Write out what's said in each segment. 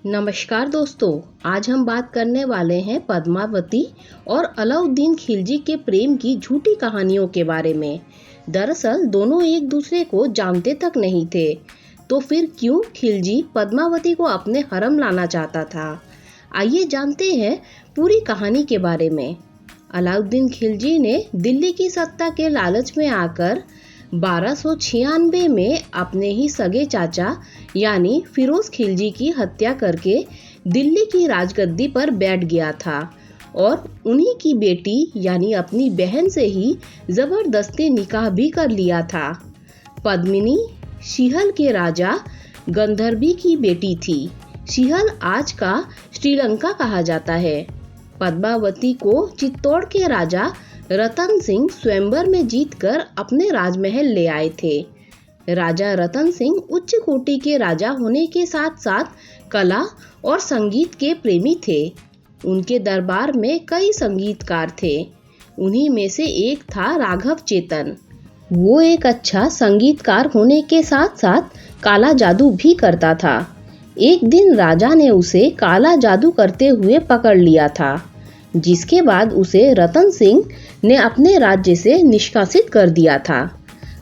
नमस्कार दोस्तों, आज हम बात करने वाले हैं पद्मावती और अलाउद्दीन खिलजी के प्रेम की झूठी कहानियों के बारे में। दरअसल दोनों एक दूसरे को जानते तक नहीं थे, तो फिर क्यों खिलजी पद्मावती को अपने हरम लाना चाहता था? आइए जानते हैं पूरी कहानी के बारे में। अलाउद्दीन खिलजी ने दिल्ली की सत्ता के लालच में आकर 1296 में अपने ही सगे चाचा यानी फिरोज खिलजी की हत्या करके दिल्ली की राजगद्दी पर बैठ गया था और उन्हीं की बेटी यानी अपनी बहन से ही जबरदस्ती निकाह भी कर लिया था। पद्मिनी सिहल के राजा गंधर्वी की बेटी थी। सिहल आज का श्रीलंका कहा जाता है। पद्मावती को चित्तौड़ के राजा रतन सिंह स्वयंवर में जीतकर अपने राजमहल ले आए थे। राजा रतन सिंह उच्च कोटि के राजा होने के साथ साथ कला और संगीत के प्रेमी थे। उनके दरबार में कई संगीतकार थे। उन्हीं में से एक था राघव चेतन। वो एक अच्छा संगीतकार होने के साथ साथ काला जादू भी करता था। एक दिन राजा ने उसे काला जादू करते हुए पकड़ लिया था, जिसके बाद उसे रतन सिंह ने अपने राज्य से निष्कासित कर दिया था।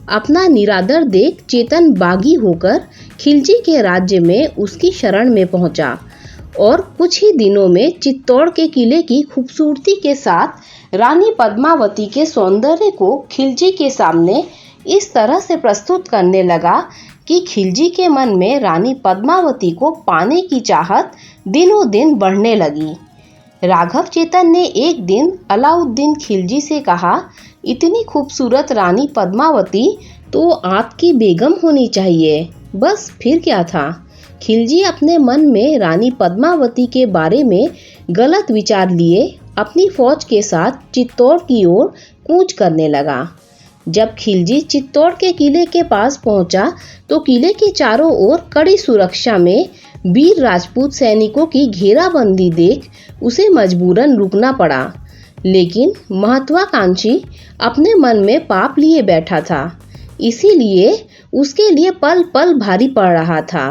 अपना निरादर देख चेतन बागी होकर खिलजी के राज्य में उसकी शरण में पहुंचा और कुछ ही दिनों में चित्तौड़ के किले की खूबसूरती के साथ रानी पद्मावती के सौंदर्य को खिलजी के सामने इस तरह से प्रस्तुत करने लगा कि खिलजी के मन में रानी पद्मावती को पाने की चाहत दिनों दिन बढ़ने लगी। राघव चेतन ने एक दिन अलाउद्दीन खिलजी से कहा, इतनी खूबसूरत रानी पद्मावती तो आपकी बेगम होनी चाहिए। बस फिर क्या था। खिलजी अपने मन में रानी पद्मावती के बारे में गलत विचार लिए अपनी फौज के साथ चित्तौड़ की ओर कूच करने लगा। जब खिलजी चित्तौड़ के किले के पास पहुंचा तो किले के चारों ओर कड़ी सुरक्षा में वीर राजपूत सैनिकों की घेराबंदी देख उसे मजबूरन रुकना पड़ा। लेकिन महत्वाकांक्षी अपने मन में पाप लिए बैठा था, इसीलिए उसके लिए पल पल भारी पड़ रहा था।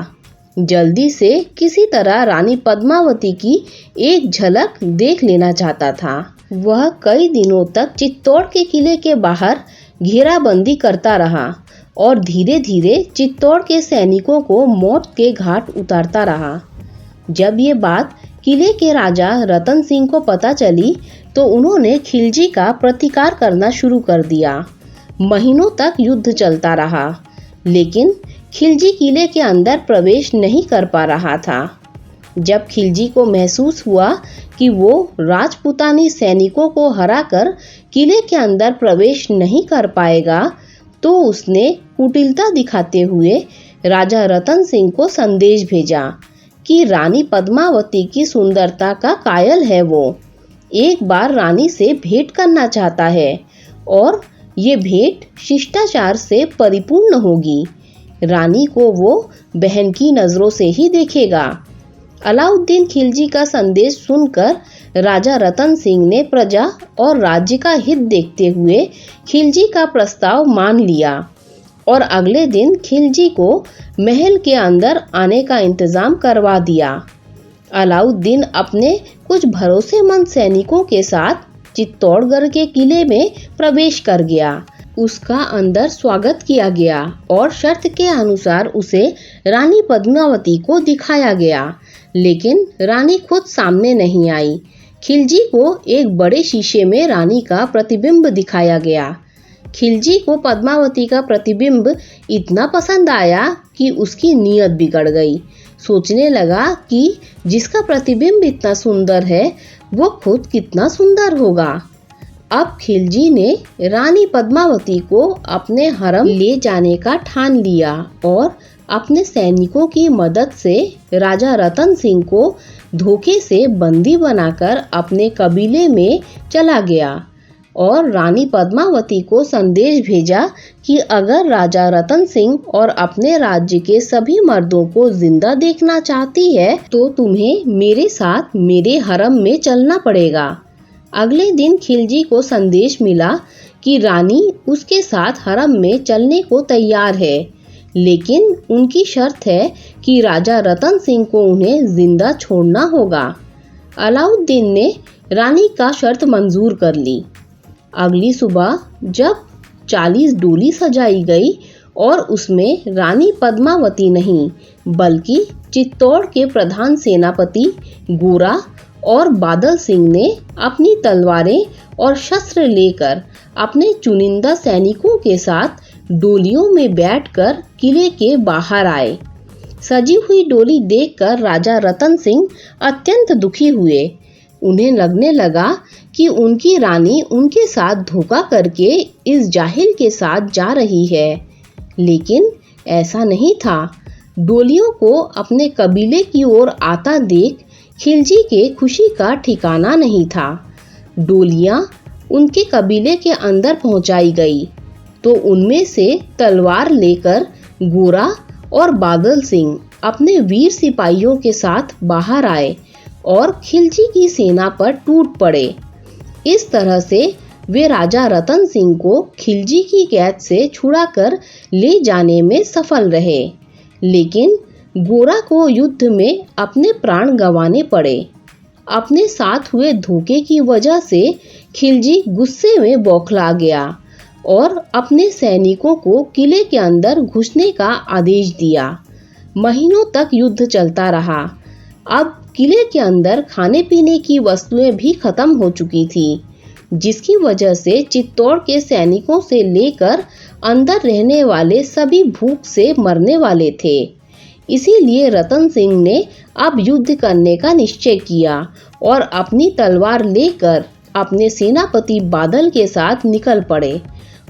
जल्दी से किसी तरह रानी पद्मावती की एक झलक देख लेना चाहता था। वह कई दिनों तक चित्तौड़ के किले के बाहर घेराबंदी करता रहा और धीरे धीरे चित्तौड़ के सैनिकों को मौत के घाट उतारता रहा। जब ये बात किले के राजा रतन सिंह को पता चली तो उन्होंने खिलजी का प्रतिकार करना शुरू कर दिया। महीनों तक युद्ध चलता रहा, लेकिन खिलजी किले के अंदर प्रवेश नहीं कर पा रहा था। जब खिलजी को महसूस हुआ कि वो राजपूतानी सैनिकों को हराकर किले के अंदर प्रवेश नहीं कर पाएगा, तो उसने कुटिलता दिखाते हुए राजा रतन सिंह को संदेश भेजा कि रानी पद्मावती की सुंदरता का कायल है। वो एक बार रानी से भेंट करना चाहता है और ये भेंट शिष्टाचार से परिपूर्ण होगी। रानी को वो बहन की नजरों से ही देखेगा। अलाउद्दीन खिलजी का संदेश सुनकर राजा रतन सिंह ने प्रजा और राज्य का हित देखते हुए खिलजी का प्रस्ताव मान लिया और अगले दिन खिलजी को महल के अंदर आने का इंतजाम करवा दिया। अलाउद्दीन अपने कुछ भरोसेमंद सैनिकों के साथ चित्तौड़गढ़ के किले में प्रवेश कर गया। उसका अंदर स्वागत किया गया और शर्त के अनुसार उसे रानी पद्मावती को दिखाया गया, लेकिन रानी खुद सामने नहीं आई। खिलजी को एक बड़े शीशे में रानी का प्रतिबिंब दिखाया गया। खिलजी को पद्मावती का प्रतिबिंब इतना पसंद आया कि उसकी नीयत बिगड़ गई। सोचने लगा कि जिसका प्रतिबिंब इतना सुंदर है वो खुद कितना सुंदर होगा। अब खिलजी ने रानी पद्मावती को अपने हरम ले जाने का ठान लिया और अपने सैनिकों की मदद से राजा रतन सिंह को धोखे से बंदी बनाकर अपने कबीले में चला गया और रानी पद्मावती को संदेश भेजा कि अगर राजा रतन सिंह और अपने राज्य के सभी मर्दों को जिंदा देखना चाहती है तो तुम्हें मेरे साथ मेरे हरम में चलना पड़ेगा। अगले दिन खिलजी को संदेश मिला कि रानी उसके साथ हरम में चलने को तैयार है। लेकिन उनकी शर्त है कि राजा रतन सिंह को उन्हें जिंदा छोड़ना होगा। अलाउद्दीन ने रानी का शर्त मंजूर कर ली। अगली सुबह जब 40 डोली सजाई गई और उसमें रानी पद्मावती नहीं बल्कि चित्तौड़ के प्रधान सेनापति गोरा और बादल सिंह ने अपनी तलवारें और शस्त्र लेकर अपने चुनिंदा सैनिकों के साथ डोलियों में बैठकर किले के बाहर आए। सजी हुई डोली देखकर राजा रतन सिंह अत्यंत दुखी हुए। उन्हें लगने लगा कि उनकी रानी उनके साथ धोखा करके इस जाहिल के साथ जा रही है, लेकिन ऐसा नहीं था। डोलियों को अपने कबीले की ओर आता देख खिलजी के खुशी का ठिकाना नहीं था। डोलियां उनके कबीले के अंदर पहुंचाई गई तो उनमें से तलवार लेकर गोरा और बादल सिंह अपने वीर सिपाहियों के साथ बाहर आए और खिलजी की सेना पर टूट पड़े। इस तरह से वे राजा रतन सिंह को खिलजी की कैद से छुड़ाकर ले जाने में सफल रहे, लेकिन गोरा को युद्ध में अपने प्राण गंवाने पड़े। अपने साथ हुए धोखे की वजह से खिलजी गुस्से में बौखला गया और अपने सैनिकों को किले के अंदर घुसने का आदेश दिया। महीनों तक युद्ध चलता रहा। अब किले के अंदर खाने पीने की वस्तुएं भी खत्म हो चुकी थी, जिसकी वजह से चित्तौड़ के सैनिकों से लेकर अंदर रहने वाले सभी भूख से मरने वाले थे। इसीलिए रतन सिंह ने अब युद्ध करने का निश्चय किया और अपनी तलवार लेकर अपने सेनापति बादल के साथ निकल पड़े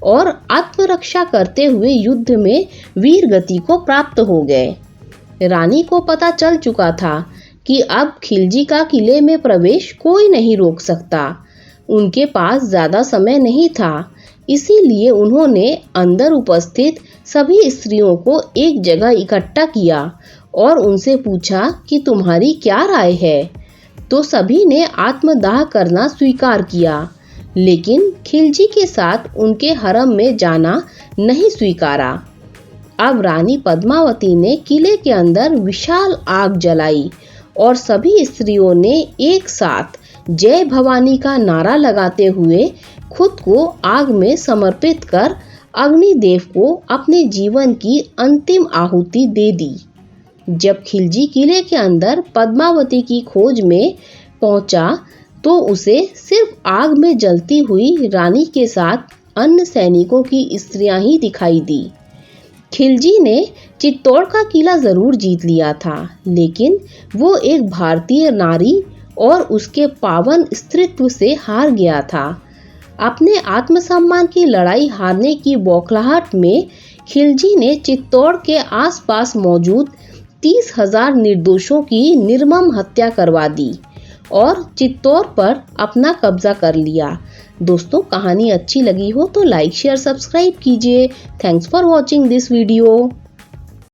और आत्मरक्षा करते हुए युद्ध में वीर गति को प्राप्त हो गए। रानी को पता चल चुका था कि अब खिलजी का किले में प्रवेश कोई नहीं रोक सकता। उनके पास ज्यादा समय नहीं था, इसीलिए उन्होंने अंदर उपस्थित सभी स्त्रियों को एक जगह इकट्ठा किया और उनसे पूछा कि तुम्हारी क्या राय है। तो सभी ने आत्मदाह करना स्वीकार किया, लेकिन खिलजी के साथ उनके हरम में जाना नहीं स्वीकारा। अब रानी पद्मावती ने किले के अंदर विशाल आग जलाई और सभी स्त्रियों ने एक साथ जय भवानी का नारा लगाते हुए खुद को आग में समर्पित कर अग्निदेव को अपने जीवन की अंतिम आहुति दे दी। जब खिलजी किले के अंदर पद्मावती की खोज में पहुंचा तो उसे सिर्फ आग में जलती हुई रानी के साथ अन्य सैनिकों की स्त्रियां ही दिखाई दी। खिलजी ने चित्तौड़ का किला जरूर जीत लिया था, लेकिन वो एक भारतीय नारी और उसके पावन स्त्रीत्व से हार गया था। अपने आत्मसम्मान की लड़ाई हारने की बौखलाहट में खिलजी ने चित्तौड़ के आसपास मौजूद 30,000 निर्दोषों की निर्मम हत्या करवा दी और चित्तौड़ पर अपना कब्जा कर लिया। दोस्तों, कहानी अच्छी लगी हो तो लाइक शेयर सब्सक्राइब कीजिए। Thanks for watching this video.